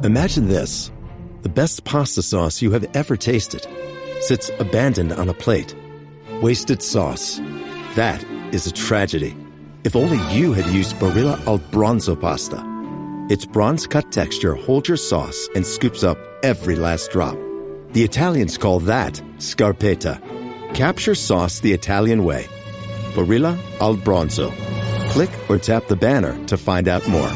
Imagine this. The best pasta sauce you have ever tasted sits abandoned on a plate. Wasted sauce. That is a tragedy. If only you had used Barilla al Bronzo pasta. Its bronze-cut texture holds your sauce and scoops up every last drop. The Italians call that scarpetta. Capture sauce the Italian way. Barilla al Bronzo. Click or tap the banner to find out more.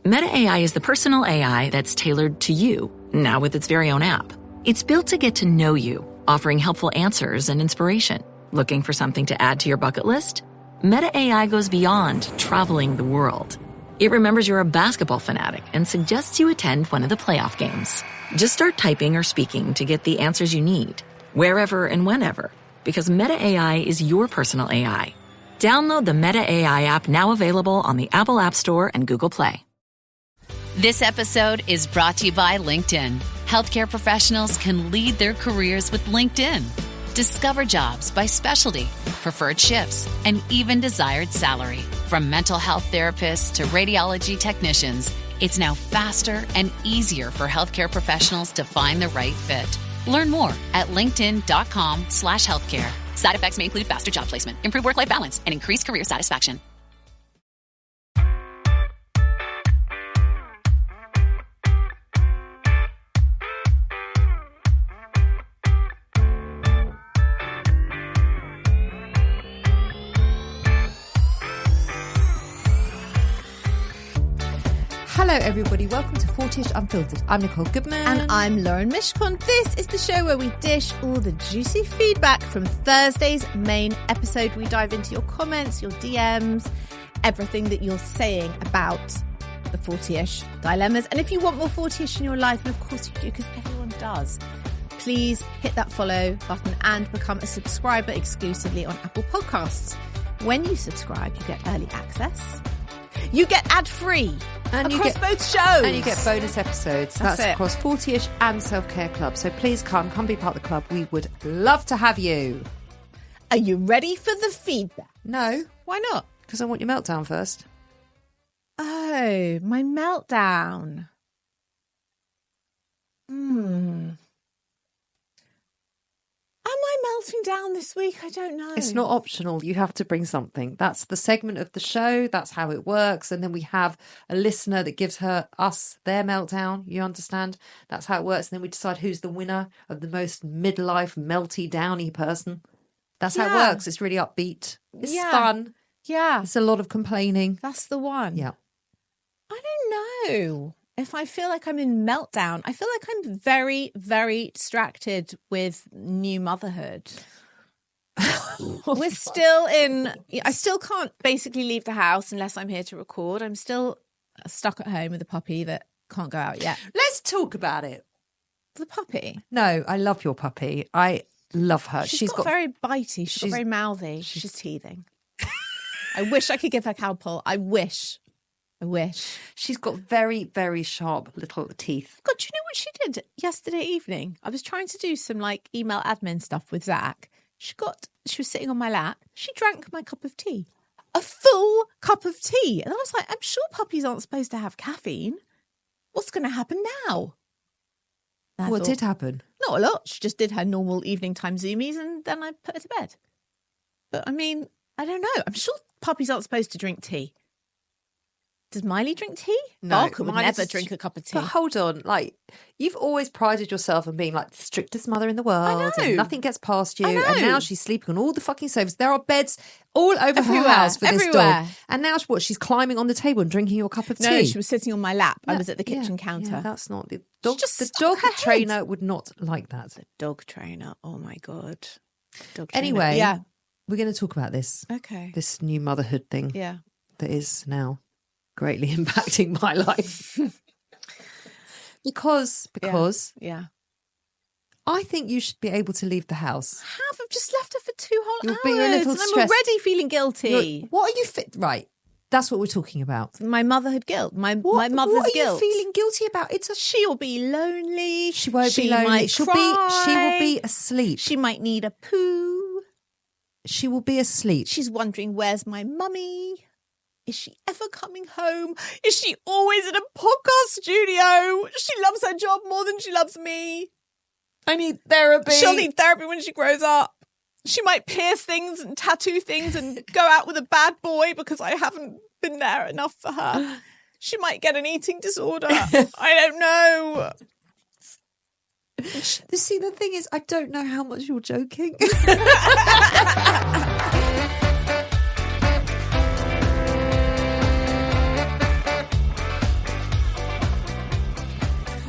Meta AI is the personal AI that's tailored to you, now with its very own app. It's built to get to know you, offering helpful answers and inspiration. Looking for something to add to your bucket list? Meta AI goes beyond traveling the world. It remembers you're a basketball fanatic and suggests you attend one of the playoff games. Just start typing or speaking to get the answers you need, wherever and whenever, because Meta AI is your personal AI. Download the Meta AI app, now available on the Apple App Store and Google Play. This episode is brought to you by LinkedIn. Healthcare professionals can lead their careers with LinkedIn. Discover jobs by specialty, preferred shifts, and even desired salary. From mental health therapists to radiology technicians, it's now faster and easier for healthcare professionals to find the right fit. Learn more at linkedin.com/healthcare. Side effects may include faster job placement, improved work-life balance, and increased career satisfaction. Hello everybody, welcome to 40ish Unfiltered. I'm Nicole Goodman. And I'm Lauren Mishkon. This is the show where we dish all the juicy feedback from Thursday's main episode. We dive into your comments, your DMs, everything that you're saying about the 40ish dilemmas. And if you want more 40ish in your life, and of course you do because everyone does, please hit that follow button and become a subscriber exclusively on Apple Podcasts. When you subscribe, you get early access. You get ad-free across both shows. And you get bonus episodes. That's across 40ish and Self-Care Club. So please come be part of the club. We would love to have you. Are you ready for the feedback? No. Why not? Because I want your meltdown first. Oh, my meltdown. Am I melting down this week? I don't know. It's not optional. You have to bring something. That's the segment of the show. That's how it works. And then we have a listener that gives us their meltdown. You understand? That's how it works. And then we decide who's the winner of the most midlife melty downy person. That's how it works. It's really upbeat. It's fun. Yeah. It's a lot of complaining. That's the one. Yeah. I don't know if I feel like I'm in meltdown. I feel like I'm very, very distracted with new motherhood. We're still I still can't basically leave the house unless I'm here to record. I'm still stuck at home with a puppy that can't go out yet. Let's talk about it. The puppy? No, I love your puppy. I love her. She's got very bitey. She's got very mouthy. She's teething. I wish I could give her Calpol. I wish. She's got very, very sharp little teeth. God, do you know what she did yesterday evening? I was trying to do some email admin stuff with Zach. She was sitting on my lap. She drank my cup of tea. A full cup of tea. And I was like, I'm sure puppies aren't supposed to have caffeine. What's going to happen now? What did happen? Not a lot. She just did her normal evening time zoomies and then I put her to bed. But I mean, I don't know. I'm sure puppies aren't supposed to drink tea. Does Miley drink tea? No, Barker would never drink a cup of tea. But hold on, you've always prided yourself on being the strictest mother in the world. I know. And nothing gets past you. I know. And now she's sleeping on all the fucking sofas. There are beds all over Everywhere, her house for this everywhere. dog. And now she's climbing on the table and drinking your cup of tea. No, she was sitting on my lap. I was at the kitchen counter. Yeah, that's not the dog. Just The stuck dog her trainer head. would not like that. The dog trainer. Oh my God. Dog trainer. Anyway, yeah. we're going to talk about this. Okay. This new motherhood thing. Yeah. That is now greatly impacting my life. because Yeah. I think you should be able to leave the house. I've just left her for 2 whole You're hours. being a little and I'm stressed. already feeling guilty. What are you right? That's what we're talking about. My motherhood guilt. My What mother's are guilt. you feeling guilty about? She'll be lonely. She won't be lonely. Might She cry. will be asleep. She might need a poo. She will be asleep. She's wondering, where's my mummy? Is she ever coming home? Is she always in a podcast studio? She loves her job more than she loves me. I need therapy. She'll need therapy when she grows up. She might pierce things and tattoo things and go out with a bad boy because I haven't been there enough for her. She might get an eating disorder. I don't know. See, the thing is, I don't know how much you're joking.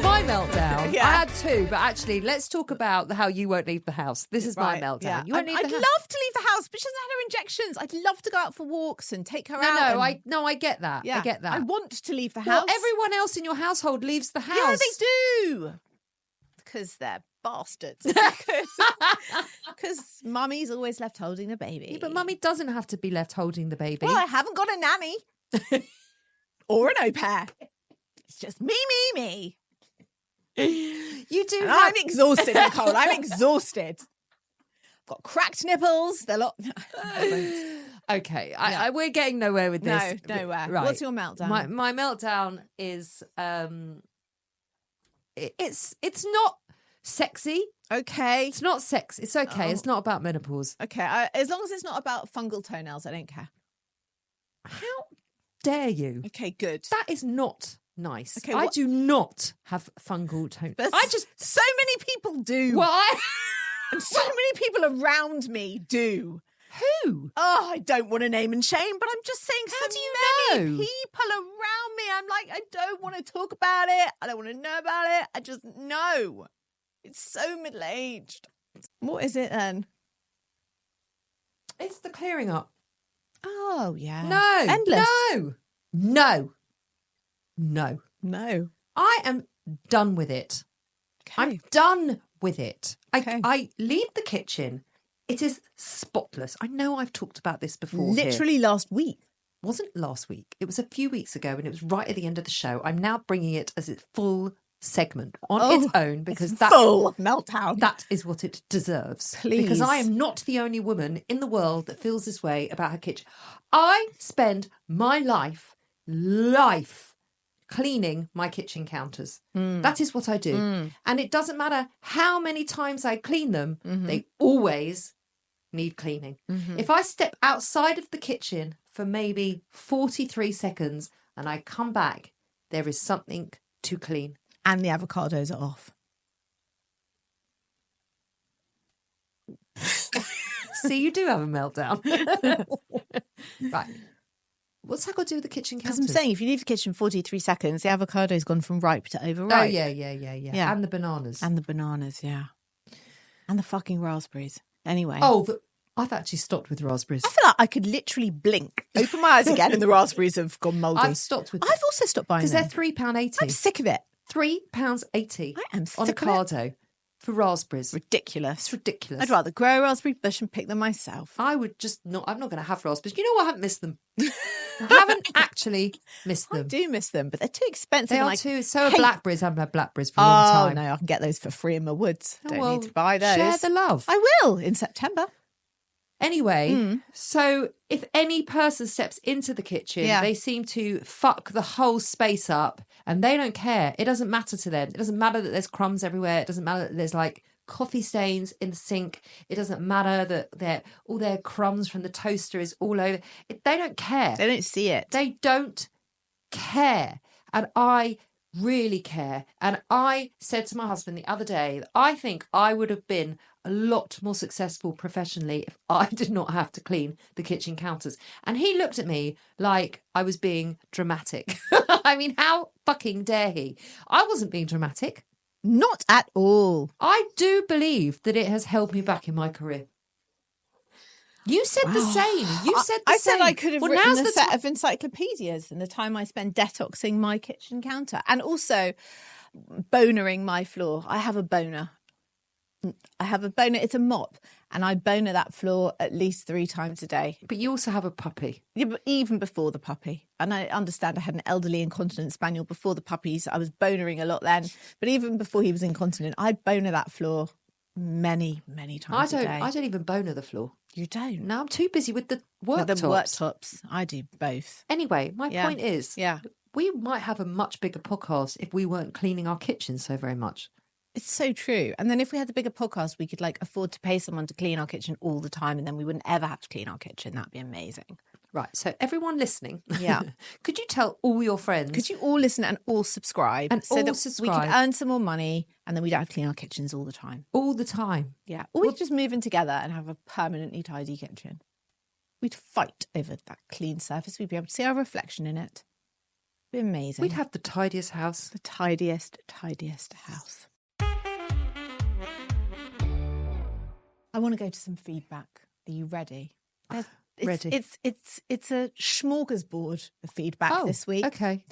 My meltdown. Yeah. I had two, but actually, let's talk about how you won't leave the house. This is my meltdown. Yeah. You won't leave the I'd house. love to leave the house, but she doesn't have her injections. I'd love to go out for walks and take her out. I get that. Yeah. I get that. I want to leave the Well, house. everyone else in your household leaves the house. Yeah, they do. Because they're bastards. Because mummy's always left holding the baby. Yeah, but mummy doesn't have to be left holding the baby. Well, I haven't got a nanny. Or an au pair. It's just me. You do. And I'm exhausted, Nicole. I'm exhausted. I've got cracked nipples. They're Okay, we're getting nowhere with this. No, nowhere. Right. What's your meltdown? My meltdown is it's not sexy. Okay. It's not sex. It's okay. It's not about menopause. Okay. As long as it's not about fungal toenails, I don't care. How dare you? Okay, good. That is not nice. Okay, I what- do not have fungal toenails. But so many people do. What? And so many people around me do. Who? Oh, I don't want to name and shame, but I'm just saying How so do you many know? people around me. I'm like, I don't want to talk about it. I don't want to know about it. I just know. It's so middle-aged. What is it then? It's the clearing up. Oh, yeah. No. Endless. No. No. I am done with it. Okay. I'm done with it. Okay. I leave the kitchen. It is spotless. I know I've talked about this before. Literally last week. It wasn't last week. It was a few weeks ago, and it was right at the end of the show. I'm now bringing it as its full segment on its own because it's that full meltdown. that is what it deserves. Please. Because I am not the only woman in the world that feels this way about her kitchen. I spend my life cleaning my kitchen counters. That is what I do. And it doesn't matter how many times I clean them, they always need cleaning. If I step outside of the kitchen for maybe 43 seconds and I come back, there is something to clean. And the avocados are off. See, you do have a meltdown. Right. What's that got to do with the kitchen counters? Because I'm saying, if you leave the kitchen 43 seconds, the avocado's gone from ripe to overripe. Oh, yeah. And the bananas. And the bananas, yeah. And the fucking raspberries. Anyway. Oh, I've actually stopped with raspberries. I feel like I could literally blink, open my eyes again, and the raspberries have gone mouldy. I've stopped with I've also stopped buying because them. they're £3.80. I'm sick of it. £3.80. I am on sick of it. Ocado for raspberries. Ridiculous. It's ridiculous. I'd rather grow a raspberry bush and pick them myself. I would just not. I'm not going to have raspberries. You know what? I haven't missed them. I haven't actually missed I them. do miss them, but they're too expensive. They and are I too. So are hate- blackberries. I haven't had blackberries for a long time. Oh, no, I can get those for free in my woods. Oh, Don't well, need to buy those. Share the love. I will in September. Anyway, so if any person steps into the kitchen, Yeah. they seem to fuck the whole space up and they don't care. It doesn't matter to them. It doesn't matter that there's crumbs everywhere. It doesn't matter that there's like coffee stains in the sink. It doesn't matter that all their crumbs from the toaster is all over. They don't care. They don't see it. They don't care. And I really care. And I said to my husband the other day that I think I would have been a lot more successful professionally if I did not have to clean the kitchen counters. And he looked at me like I was being dramatic. I mean, how fucking dare he? I wasn't being dramatic. Not at all. I do believe that it has held me back in my career. You said the same. You said the I same. said I could have Well, written now's a the set time. of encyclopedias in the time I spend detoxing my kitchen counter and also bonering my floor. I have a boner. It's a mop, and I boner that floor at least 3 times a day. But you also have a puppy. Yeah, but even before the puppy. And I understand I had an elderly incontinent spaniel before the puppies. I was bonering a lot then. But even before he was incontinent, I'd boner that floor many times a day. I don't even boner the floor. You don't? No, I'm too busy with the worktops. With the worktops. I do both. Anyway, my point is, Yeah. we might have a much bigger podcast if we weren't cleaning our kitchen so very much. It's so true. And then if we had the bigger podcast, we could afford to pay someone to clean our kitchen all the time, and then we wouldn't ever have to clean our kitchen. That'd be amazing. Right. So everyone listening, Yeah. could you tell all your friends? Could you all listen and all subscribe? And so all that subscribe. we could earn some more money, and then we don't have to clean our kitchens all the time. All the time. Yeah. Or we could just move in together and have a permanently tidy kitchen. We'd fight over that clean surface. We'd be able to see our reflection in it. It'd be amazing. We'd have the tidiest house. the tidiest house. I want to go to some feedback. Are you ready? Ready. It's a smorgasbord of feedback this week. Okay.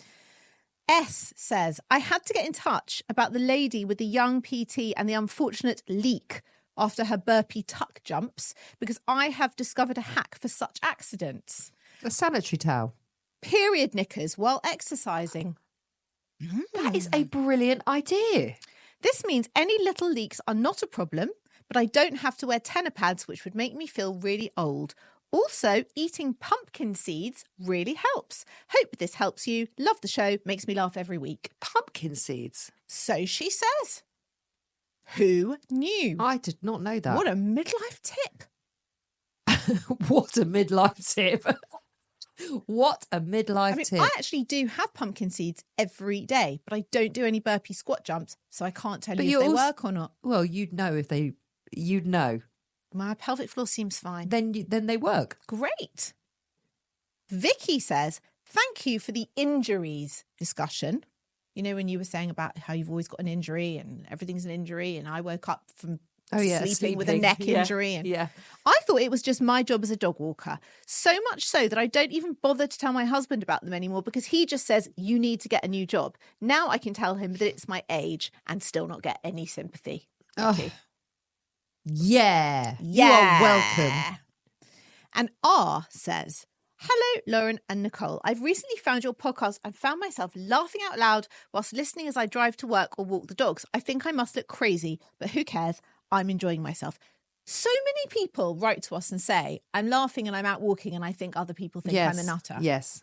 S says, I had to get in touch about the lady with the young PT and the unfortunate leak after her burpee tuck jumps because I have discovered a hack for such accidents. A sanitary towel. Period knickers while exercising. That is a brilliant idea. This means any little leaks are not a problem, but I don't have to wear tenor pads, which would make me feel really old. Also, eating pumpkin seeds really helps. Hope this helps you. Love the show. Makes me laugh every week. Pumpkin seeds. So she says. Who knew? I did not know that. What a midlife tip. What a midlife tip. What a midlife tip. I actually do have pumpkin seeds every day, but I don't do any burpee squat jumps, so I can't tell you if they work or not. Well, you'd know if they... You'd know. My pelvic floor seems fine. Then they work. Great. Vicky says, thank you for the injuries discussion. You know, when you were saying about how you've always got an injury and everything's an injury, and I woke up from sleeping with a neck injury. And I thought it was just my job as a dog walker. So much so that I don't even bother to tell my husband about them anymore because he just says, you need to get a new job. Now I can tell him that it's my age and still not get any sympathy. Thank you. Yeah. You are welcome. And R says, hello, Lauren and Nicole. I've recently found your podcast and found myself laughing out loud whilst listening as I drive to work or walk the dogs. I think I must look crazy, but who cares? I'm enjoying myself. So many people write to us and say, I'm laughing and I'm out walking and I think other people think I'm a nutter. Yes.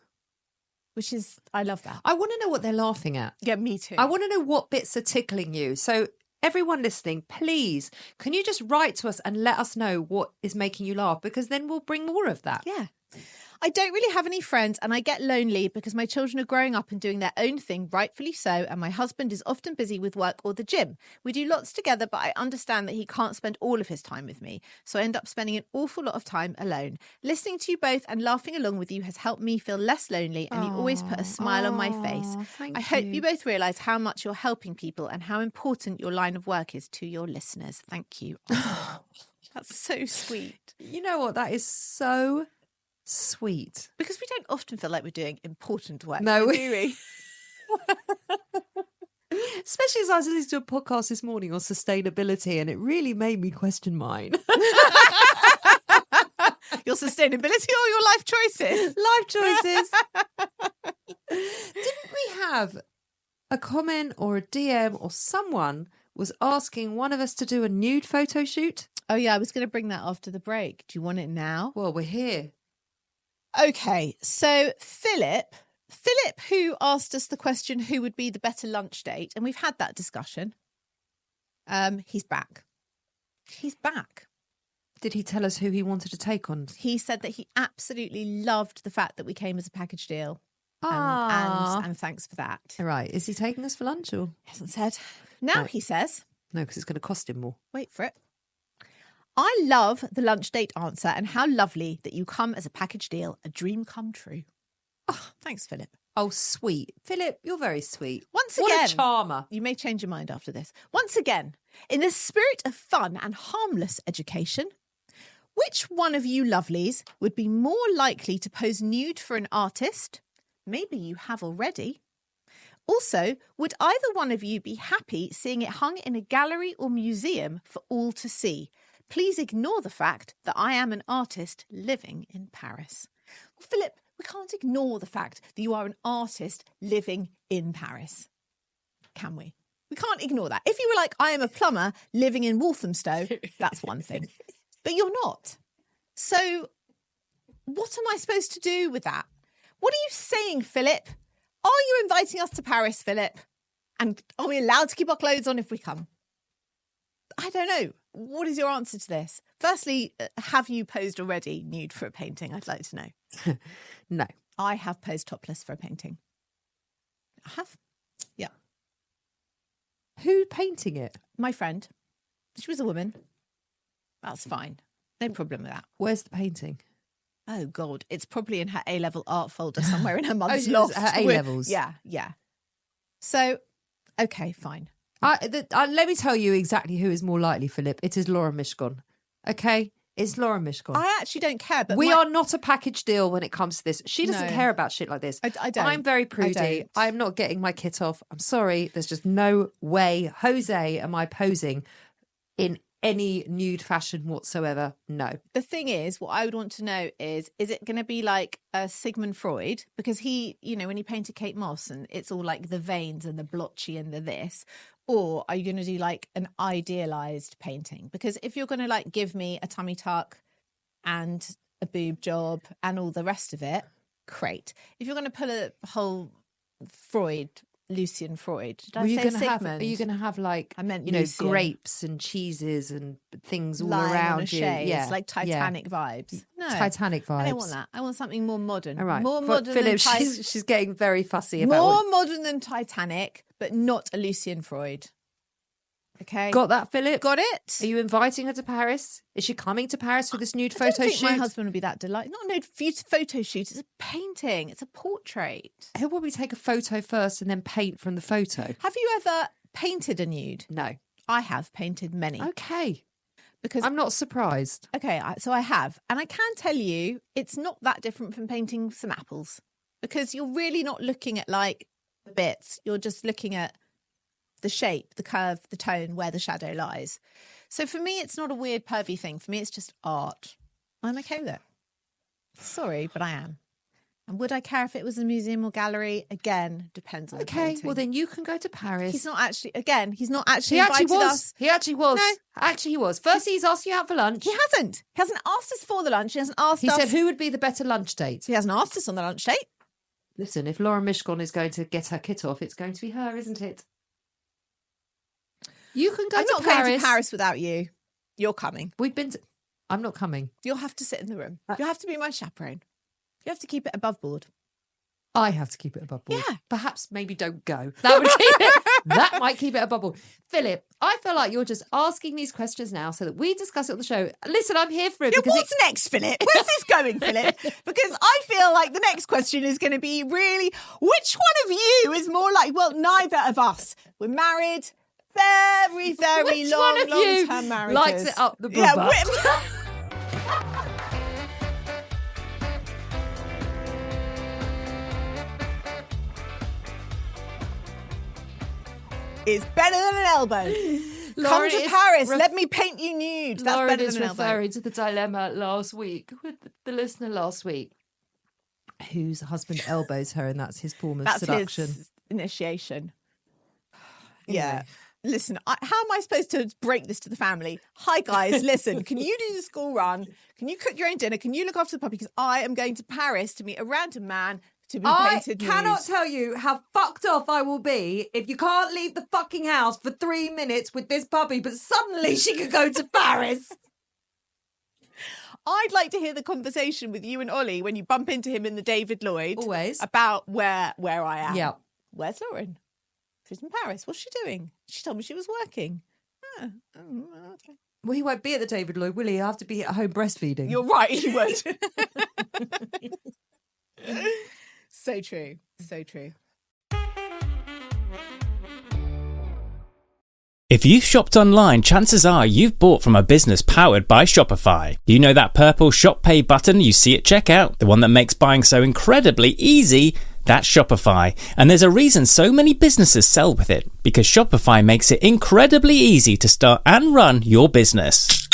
Which is, I love that. I want to know what they're laughing at. Yeah, me too. I want to know what bits are tickling you. So everyone listening, please, can you just write to us and let us know what is making you laugh? Because then we'll bring more of that. Yeah. I don't really have any friends and I get lonely because my children are growing up and doing their own thing, rightfully so, and my husband is often busy with work or the gym. We do lots together, but I understand that he can't spend all of his time with me, so I end up spending an awful lot of time alone. Listening to you both and laughing along with you has helped me feel less lonely, and you always put a smile on my face. I hope you both realise how much you're helping people and how important your line of work is to your listeners. Thank you. That's so sweet. You know what? That is so sweet. Because we don't often feel like we're doing important work, no, do we? Especially as I was listening to a podcast this morning on sustainability and it really made me question mine. Your sustainability or your life choices? Life choices. Didn't we have a comment or a DM or someone was asking one of us to do a nude photo shoot? Oh yeah, I was going to bring that after the break. Do you want it now? Well, we're here. Okay, so Philip, who asked us the question, who would be the better lunch date? And we've had that discussion. He's back. He's back. Did he tell us who he wanted to take on? He said that he absolutely loved the fact that we came as a package deal. And thanks for that. Right. Is he taking us for lunch or? He hasn't said. Now he says. No, because it's going to cost him more. Wait for it. I love the lunch date answer and how lovely that you come as a package deal. A dream come true. Oh, thanks, Philip. Oh, sweet. Philip, you're very sweet. Once again. What a charmer. You may change your mind after this. Once again, in the spirit of fun and harmless education, which one of you lovelies would be more likely to pose nude for an artist? Maybe you have already. Also, would either one of you be happy seeing it hung in a gallery or museum for all to see? Please ignore the fact that I am an artist living in Paris. Well, Philip, we can't ignore the fact that you are an artist living in Paris. Can we? We can't ignore that. If you were like, I am a plumber living in Walthamstow, that's one thing. But you're not. So what am I supposed to do with that? What are you saying, Philip? Are you inviting us to Paris, Philip? And are we allowed to keep our clothes on if we come? I don't know. What is your answer to this? Firstly, have you posed already nude for a painting? I'd like to know. No. I have posed topless for a painting. I have? Yeah. Who painting it? My friend. She was a woman. That's fine. No problem with that. Where's the painting? Oh, God. It's probably in her A-level art folder somewhere in her mum's Oh, loft. her A-levels. Yeah. So, okay, fine. Let me tell you exactly who is more likely, Philip. It is Laura Mishcon. Okay? It's Laura Mishcon. I actually don't care. But we are not a package deal when it comes to this. She doesn't care about shit like this. I don't. I'm very prudy. I'm not getting my kit off. I'm sorry. There's just no way, Jose, am I posing in any nude fashion whatsoever. No. The thing is, what I would want to know is it going to be like Sigmund Freud? Because he, when he painted Kate Moss and it's all like the veins and the blotchy and the this. Or are you going to do like an idealized painting? Because if you're going to like give me a tummy tuck and a boob job and all the rest of it, great. If you're going to pull a whole Lucian Freud. Did I say Sigmund? Are you going to have like, I meant grapes and cheeses and things all lying around on a you? chaise, Yeah, like Titanic vibes. No, Titanic vibes. I don't want that. I want something more modern. All right, more modern Philip, than she's getting very fussy about more modern than Titanic, but not a Lucian Freud. Okay, Got that, Philip? Got it. Are you inviting her to Paris? Is she coming to Paris for this nude photo I don't think shoot? my husband would be that delighted. Not a nude photo shoot. It's a painting. It's a portrait. He'll probably take a photo first and then paint from the photo. Have you ever painted a nude? No. I have painted many. Okay. Because I'm not surprised. Okay, so I have. And I can tell you it's not that different from painting some apples. Because you're really not looking at like the bits. You're just looking at the shape, the curve, the tone, where the shadow lies. So for me, it's not a weird pervy thing. For me, it's just art. I'm okay with it. Sorry, but I am. And would I care if it was a museum or gallery? Again, depends on the painting. Well then you can go to Paris. He's not actually invited us. He actually was. No. Actually he was. Firstly, he's asked you out for lunch. He hasn't. He hasn't asked us for the lunch. He hasn't asked us. He said who would be the better lunch date. He hasn't asked us on the lunch date. Listen, if Laura Mishcon is going to get her kit off, it's going to be her, isn't it? You can go I'm to not Paris. going to Paris without you. You're coming. I'm not coming. You'll have to sit in the room. You'll have to be my chaperone. You have to keep it above board. I have to keep it above board. Yeah. Perhaps maybe don't go. That would keep it. That might keep it above board. Philip, I feel like you're just asking these questions now so that we discuss it on the show. Listen, I'm here for it. Yeah, what's next, Philip? Where's this going, Philip? Because I feel like the next question is going to be really, which one of you is more like, well, neither of us. We're married. Very, very Which long, one of long you term marriages. likes it up the bubba? Yeah, it's better than an elbow. Come to Paris. Let me paint you nude. That's Lauren better is than an elbow. referring to the dilemma last week with the listener last week, whose husband elbows her, and that's his form of seduction. His initiation. Anyway. Yeah. Listen, how am I supposed to break this to the family? Hi, guys, listen, can you do the school run? Can you cook your own dinner? Can you look after the puppy? Because I am going to Paris to meet a random man to be painted nude. I cannot tell you how fucked off I will be if you can't leave the fucking house for 3 minutes with this puppy, but suddenly she could go to Paris. I'd like to hear the conversation with you and Ollie when you bump into him in the David Lloyd. Always. About where I am. Yeah. Where's Lauren? She's in Paris. What's she doing? She told me she was working. Okay. Well, he won't be at the David Lloyd, will he? He'll have to be at home breastfeeding. You're right, he would. So true. So true. If you've shopped online, chances are you've bought from a business powered by Shopify. You know that purple Shop Pay button you see at checkout? The one that makes buying so incredibly easy? That's Shopify. And there's a reason so many businesses sell with it. Because Shopify makes it incredibly easy to start and run your business.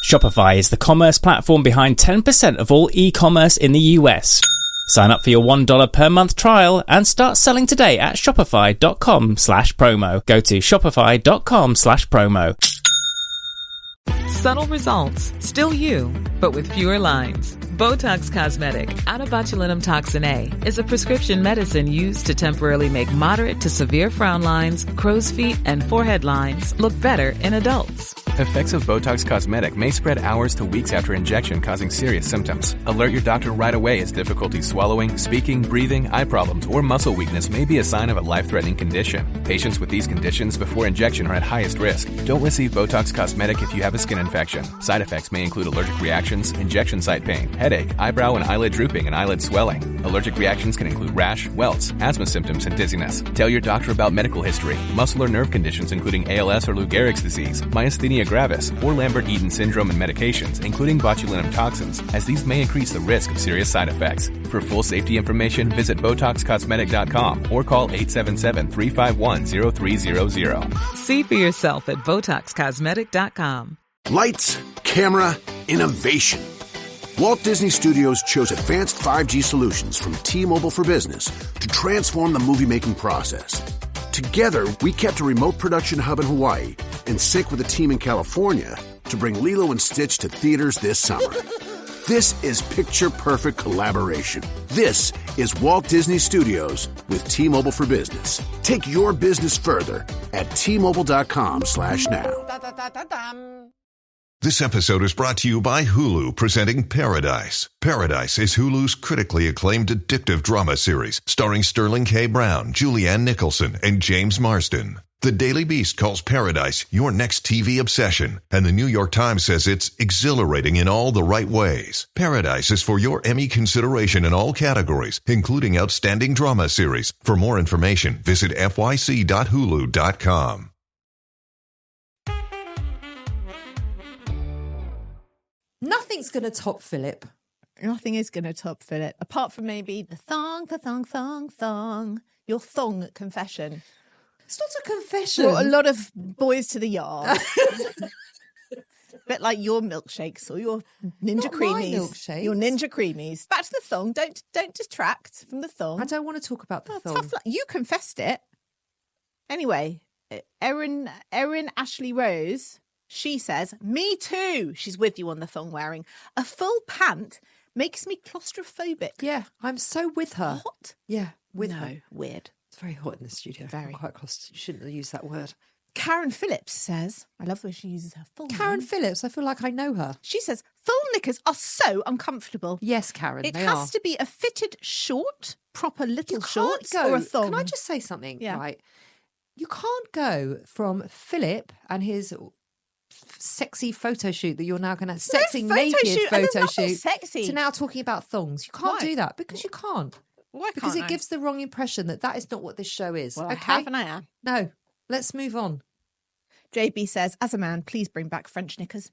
Shopify is the commerce platform behind 10% of all e-commerce in the US. Sign up for your $1 per month trial and start selling today at shopify.com/promo. Go to shopify.com/promo. Subtle results, still you, but with fewer lines. Botox Cosmetic, out of botulinum toxin A, is a prescription medicine used to temporarily make moderate to severe frown lines, crow's feet, and forehead lines look better in adults. Effects of Botox Cosmetic may spread hours to weeks after injection, causing serious symptoms. Alert your doctor right away as difficulty swallowing, speaking, breathing, eye problems, or muscle weakness may be a sign of a life-threatening condition. Patients with these conditions before injection are at highest risk. Don't receive Botox Cosmetic if you have a skin infection. Side effects may include allergic reactions, injection site pain, headache, eyebrow and eyelid drooping, and eyelid swelling. Allergic reactions can include rash, welts, asthma symptoms, and dizziness. Tell your doctor about medical history, muscle or nerve conditions including ALS or Lou Gehrig's disease, myasthenia gravis, or Lambert-Eaton syndrome, and medications, including botulinum toxins, as these may increase the risk of serious side effects. For full safety information, visit BotoxCosmetic.com or call 877-351-0300. See for yourself at BotoxCosmetic.com. Lights, camera, innovation. Walt Disney Studios chose advanced 5G solutions from T-Mobile for Business to transform the movie-making process. Together, we kept a remote production hub in Hawaii in sync with a team in California to bring Lilo and Stitch to theaters this summer. This is picture-perfect collaboration. This is Walt Disney Studios with T-Mobile for Business. Take your business further at T-Mobile.com/now. This episode is brought to you by Hulu, presenting Paradise. Paradise is Hulu's critically acclaimed addictive drama series starring Sterling K. Brown, Julianne Nicholson, and James Marsden. The Daily Beast calls Paradise your next TV obsession, and the New York Times says it's exhilarating in all the right ways. Paradise is for your Emmy consideration in all categories, including Outstanding Drama Series. For more information, visit fyc.hulu.com. Nothing's going to top Philip. Nothing is going to top Philip, apart from maybe the thong. Your thong confession. It's not a confession. Brought a lot of boys to the yard. A bit like your milkshakes or your ninja Not creamies. my milkshakes. Your ninja creamies. Back to the thong. Don't detract from the thong. I don't want to talk about the thong. Tough luck. You confessed it. Anyway, Erin Ashley Rose, she says, me too. She's with you on the thong wearing. A full pant makes me claustrophobic. Yeah, I'm so with her. What? Yeah, with her. Weird. It's very hot in the studio. Very. Quite close. You shouldn't have used that word. Karen Phillips says, I love the way she uses her full Karen name. Phillips, I feel like I know her. She says, full knickers are so uncomfortable. Yes, Karen, It they has are. to be a fitted short, proper little You can't shorts go. or a thong. Can I just say something? Yeah. Right. You can't go from Philip and his sexy photo shoot that you're now going to sexy photo naked shoot, and there's photo nothing shoot sexy. to now talking about thongs. You can't Why? do that because you can't. Why Because can't it I? gives the wrong impression that is not what this show is. Well, okay? I have and I am. No, let's move on. JB says, as a man, please bring back French knickers.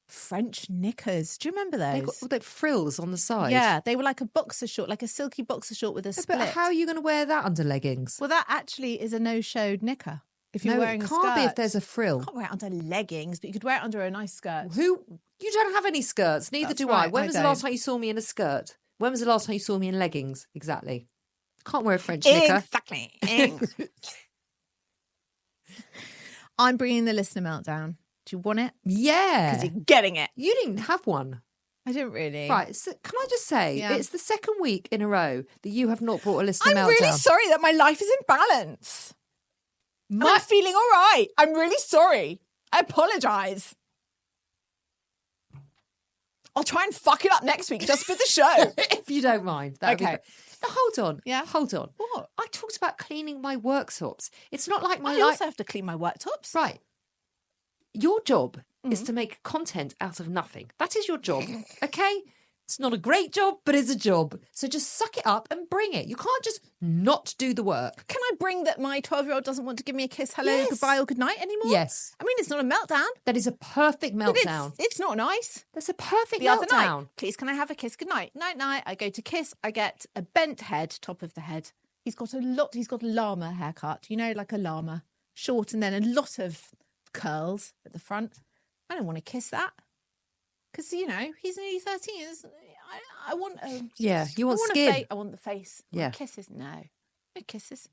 French knickers. Do you remember those? They've got all the frills on the side. Yeah, they were like a boxer short, like a silky boxer short with a split. But how are you going to wear that under leggings? Well, that actually is a no-showed knicker. If you're No, wearing it a can't skirt. be if there's a frill. You can't wear it under leggings, but you could wear it under a nice skirt. You don't have any skirts. Neither That's do right, I. When I was the last don't. time you saw me in a skirt? When was the last time you saw me in leggings? Exactly. Can't wear a French knicker. Exactly. I'm bringing the listener meltdown. Do you want it? Yeah. Because you're getting it. You didn't have one. I didn't really. Right. So can I just say, Yeah. it's the second week in a row that you have not brought a listener I'm meltdown. really sorry that my life is in balance. I'm feeling all right. I'm really sorry. I apologise. I'll try and fuck it up next week just for the show. If you don't mind. That'd be Okay. great. Now, hold on. Yeah. Hold on. What? I talked about cleaning my worktops. It's not like my I life. also have to clean my worktops. Right. Your job is to make content out of nothing. That is your job, okay? It's not a great job, but it's a job. So just suck it up and bring it. You can't just not do the work. Can I bring that my 12-year-old doesn't want to give me a kiss, hello, Yes. goodbye or goodnight anymore? Yes. I mean, it's not a meltdown. That is a perfect But meltdown. it's not nice. That's a perfect The other meltdown. night, please can I have a kiss goodnight? Night. I go to kiss, I get a bent head, top of the head. He's got a llama haircut, you know, like a llama. Short and then a lot of curls at the front. I don't want to kiss that. Because, you know, he's nearly 13. I want a... Yeah, you want I skin. I want the face. I want kisses. No kisses.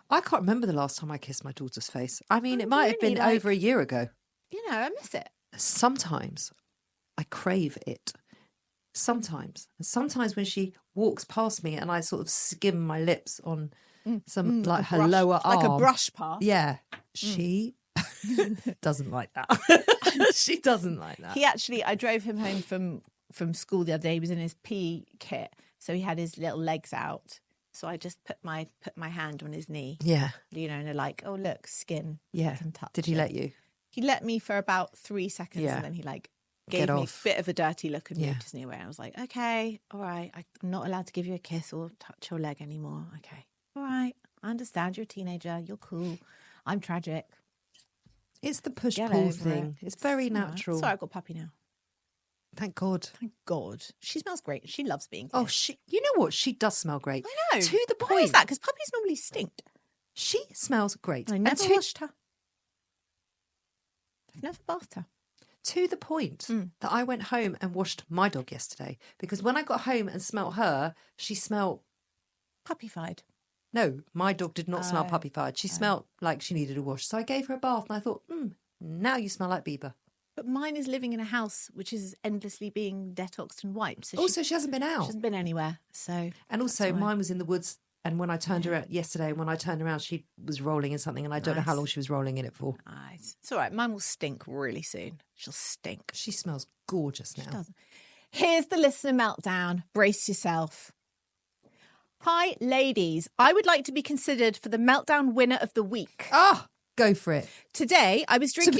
I can't remember the last time I kissed my daughter's face. I mean, it might have really, been over a year ago. You know, I miss it. Sometimes I crave it. Sometimes. And sometimes when she walks past me and I sort of skim my lips on some, like her lower arm. Like a brush pass. Yeah. She doesn't like that. She doesn't like that. I drove him home from school the other day. He was in his PE kit. So he had his little legs out. So I just put my hand on his knee. Yeah. You know, and they're like, oh, look, skin. Yeah. I can touch Did he it. let you? He let me for about 3 seconds Yeah. and then he gave me a bit of a dirty look and moved his knee away. I was like, okay, all right. I'm not allowed to give you a kiss or touch your leg anymore. Okay. All right. I understand. You're a teenager. You're cool. I'm tragic. It's the push-pull thing. It's very natural. Sorry, I've got a puppy now. Thank God. Thank God. She smells great. She loves being kissed. Oh, you know what? She does smell great. I know. To the point. Why is that? Because puppies normally stink. She smells great. I never washed her. I've never bathed her. To the point that I went home and washed my dog yesterday because when I got home and smelt her, she smelled puppified. No, my dog did not smell puppified. She smelled like she needed a wash. So I gave her a bath and I thought, now you smell like Bieber. But mine is living in a house which is endlessly being detoxed and wiped. So she hasn't been out. She hasn't been anywhere. So and also mine was in the woods. And when I turned her out yesterday, when I turned around, she was rolling in something, and I don't know how long she was rolling in it for. Nice. It's all right. Mine will stink really soon. She'll stink. She smells gorgeous now. She does. Here's the listener meltdown. Brace yourself. Hi, ladies. I would like to be considered for the meltdown winner of the week. Ah, go for it. Today, I was drinking...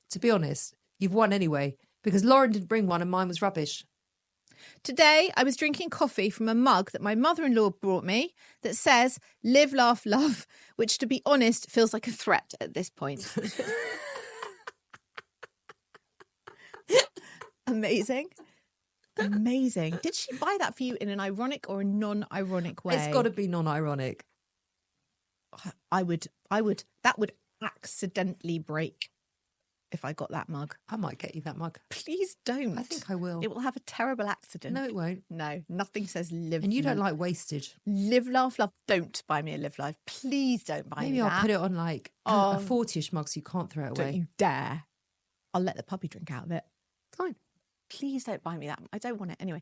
To be honest, you've won anyway, because Lauren didn't bring one and mine was rubbish. Today, I was drinking coffee from a mug that my mother-in-law brought me that says, live, laugh, love, which, to be honest, feels like a threat at this point. Amazing. Amazing. Did she buy that for you in an ironic or a non-ironic way? It's got to be non-ironic. That would accidentally break. If I got that mug. I might get you that mug. Please don't. I think I will. It will have a terrible accident. No, it won't. No, nothing says live. And you don't like wastage. Live, laugh, love. Don't buy me a live life. Please don't buy me that. Maybe I'll put it on like a 40-ish mug so you can't throw it away. Don't you dare. I'll let the puppy drink out of it. Fine. Please don't buy me that. I don't want it. Anyway,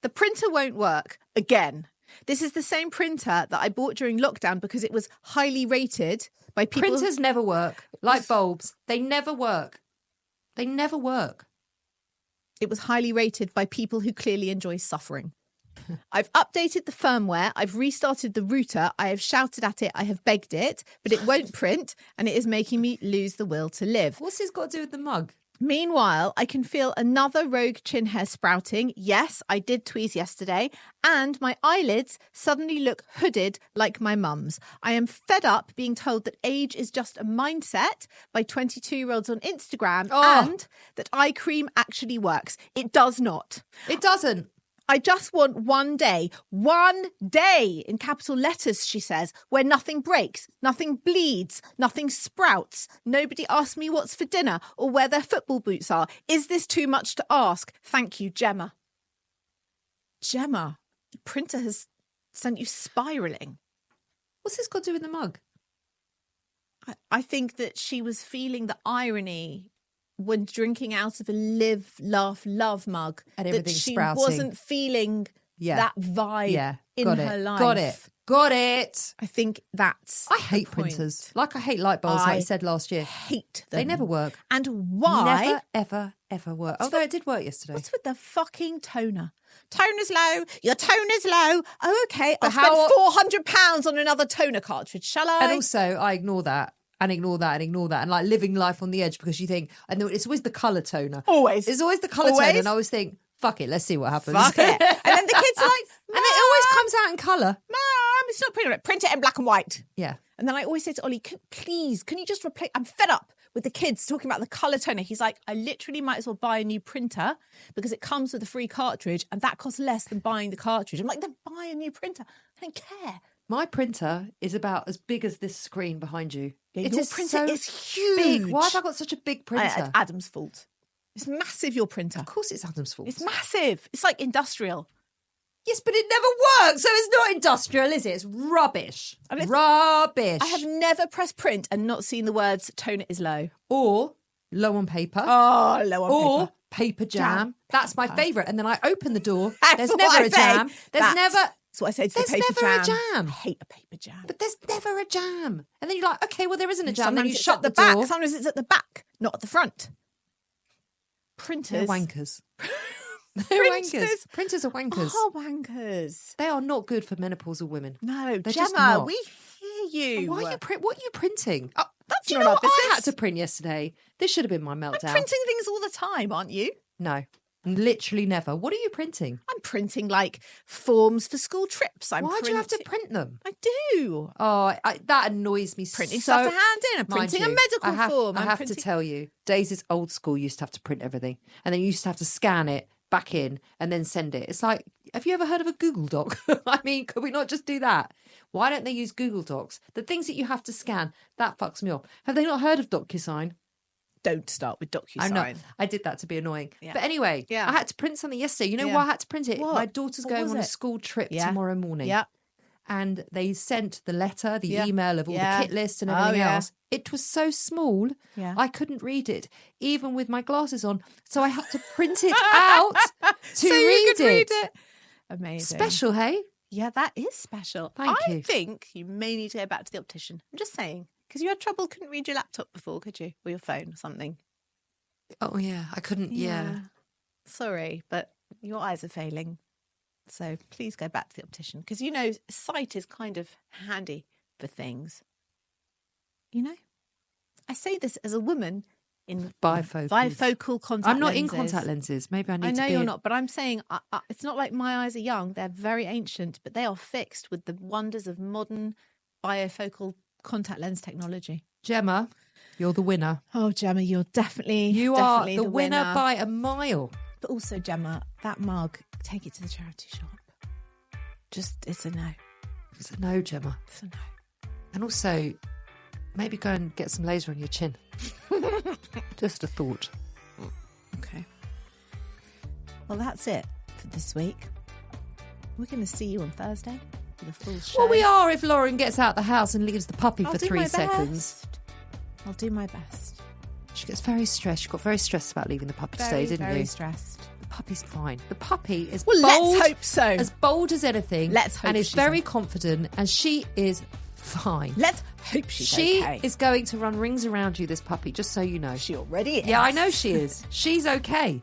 the printer won't work again. This is the same printer that I bought during lockdown because it was highly rated by people. Printers never work. Like bulbs. They never work. They never work. It was highly rated by people who clearly enjoy suffering. I've updated the firmware. I've restarted the router. I have shouted at it. I have begged it, but it won't print and it is making me lose the will to live. What's this got to do with the mug? Meanwhile, I can feel another rogue chin hair sprouting. Yes, I did tweeze yesterday. And my eyelids suddenly look hooded like my mum's. I am fed up being told that age is just a mindset by 22-year-olds on Instagram and that eye cream actually works. It does not. It doesn't. I just want one day in capital letters, she says, where nothing breaks, nothing bleeds, nothing sprouts. Nobody asks me what's for dinner or where their football boots are. Is this too much to ask? Thank you, Gemma. Gemma, the printer has sent you spiralling. What's this got to do with the mug? I think that she was feeling the irony when drinking out of a live, laugh, love mug, and everything that she sprouting. Wasn't feeling that vibe in her life. Got it. I think that's I hate printers. Like I hate light bulbs, like you said last year. Hate them. They never work. And why? Never, ever, ever work. Although it did work yesterday. What's with the fucking toner? Toner's low. Your toner's low. Oh, okay. I'll spend £400 on another toner cartridge, shall I? And also, I ignore that. And ignore that and ignore that and like living life on the edge because you think, and it's always the colour toner. Always. It's always the colour toner. And I always think, fuck it, let's see what happens. Fuck it. And then the kids are like, and it always comes out in colour. Mom, it's not pretty. Print it in black and white. Yeah. And then I always say to Ollie, please, can you just replace? I'm fed up with the kids talking about the colour toner. He's like, I literally might as well buy a new printer because it comes with a free cartridge and that costs less than buying the cartridge. I'm like, then buy a new printer. I don't care. My printer is about as big as this screen behind you. Yeah, your printer is huge. Big. Why have I got such a big printer? It's Adam's fault. It's massive, your printer. Of course it's Adam's fault. It's massive. It's like industrial. Yes, but it never works, so it's not industrial, is it? It's rubbish. Rubbish. I have never pressed print and not seen the words "tone is low" or low on paper. Oh, low on or paper. Paper jam. That's my favourite. And then I open the door. There's That's never what a I jam. say. There's never. That's what I say to the There's paper never jam. a jam. I hate a paper jam. But there's never a jam. And then you're like, okay, well, there isn't a jam. Sometimes Then you it's shut at the door. back. Sometimes it's at the back, not at the front. They're Printers. wankers. They're wankers. Printers are wankers. Oh, wankers. They are not good for menopausal women. No, They're just Gemma, not. we hear you. Why are you what are you printing? Oh, that's Do you not know our what business. I had to print yesterday? This should have been my meltdown. I'm printing things all the time, aren't you? No, literally never. What are you printing? I'm printing like forms for school trips. Why do you have to print them? I do. Oh, that annoys me. Printing so, stuff to hand in. I'm Mind printing you, a medical form. I I'm have printing... to tell you, Daisy's old school used to have to print everything, and then you used to have to scan it back in and then send it. It's like, have you ever heard of a Google Doc? I mean, could we not just do that? Why don't they use Google Docs? The things that you have to scan, that fucks me off. Have they not heard of DocuSign? Don't start with DocuSign. I know. I did that to be annoying. Yeah. But anyway, Yeah. I had to print something yesterday. You know Yeah. why I had to print it? What? My daughter's What going was on a it? school trip Yeah. tomorrow morning. Yeah. And they sent the letter, the Yeah. email of all Yeah. the kit list and Oh, everything yeah. else. It was so small, Yeah. I couldn't read it, even with my glasses on. So I had to print it out to so read, you could read it. it. Amazing. Special, hey? Yeah, that is special. Thank I you. think you may need to go back to the optician. I'm just saying. Because you had trouble, couldn't read your laptop before, could you? Or your phone or something. Oh, yeah. I couldn't, yeah. Sorry, but your eyes are failing. So please go back to the optician. Because, you know, sight is kind of handy for things. You know? I say this as a woman in bifocal contact I'm not lenses. in contact lenses. Maybe I need I to know be you're in- not, but I'm saying it's not like my eyes are young. They're very ancient, but they are fixed with the wonders of modern bifocal contact lens technology. Gemma, you're the winner. Oh, Gemma, you're definitely are the winner by a mile. But also, Gemma, that mug, take it to the charity shop. It's a no. It's a no, Gemma. It's a no. And also, maybe go and get some laser on your chin. Just a thought. Okay. Well, that's it for this week. We're going to see you on Thursday for the full show. Well, we are if Lauren gets out the house and leaves the puppy I'll for do 3 my seconds. best. I'll do my best. She gets very stressed. She got very stressed about leaving the puppy today, didn't very you? stressed. The puppy's fine. The puppy is Well, bold. let's hope so. As bold as anything. Let's hope and is she's very okay. confident. And she is fine. Let's hope she's She okay. is going to run rings around you, this puppy, just so you know. She already is. Yeah, I know she is. She's okay.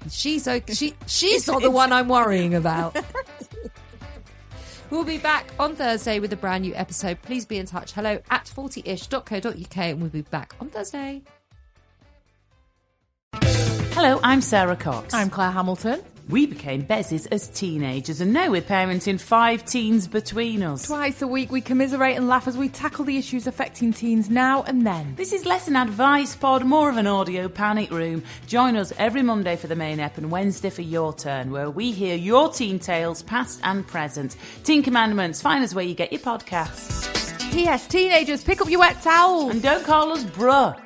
She's okay. She's not the one I'm worrying about. We'll be back on Thursday with a brand new episode. Please be in touch. Hello at 40ish.co.uk and we'll be back on Thursday. Hello, I'm Sarah Cox. I'm Claire Hamilton. We became bezies as teenagers and now we're parenting 5 teens between us. Twice a week we commiserate and laugh as we tackle the issues affecting teens now and then. This is less an advice pod, more of an audio panic room. Join us every Monday for the main ep and Wednesday for your turn, where we hear your teen tales, past and present. Teen Commandments, find us where you get your podcasts. P.S. Teenagers, pick up your wet towels. And don't call us bruh.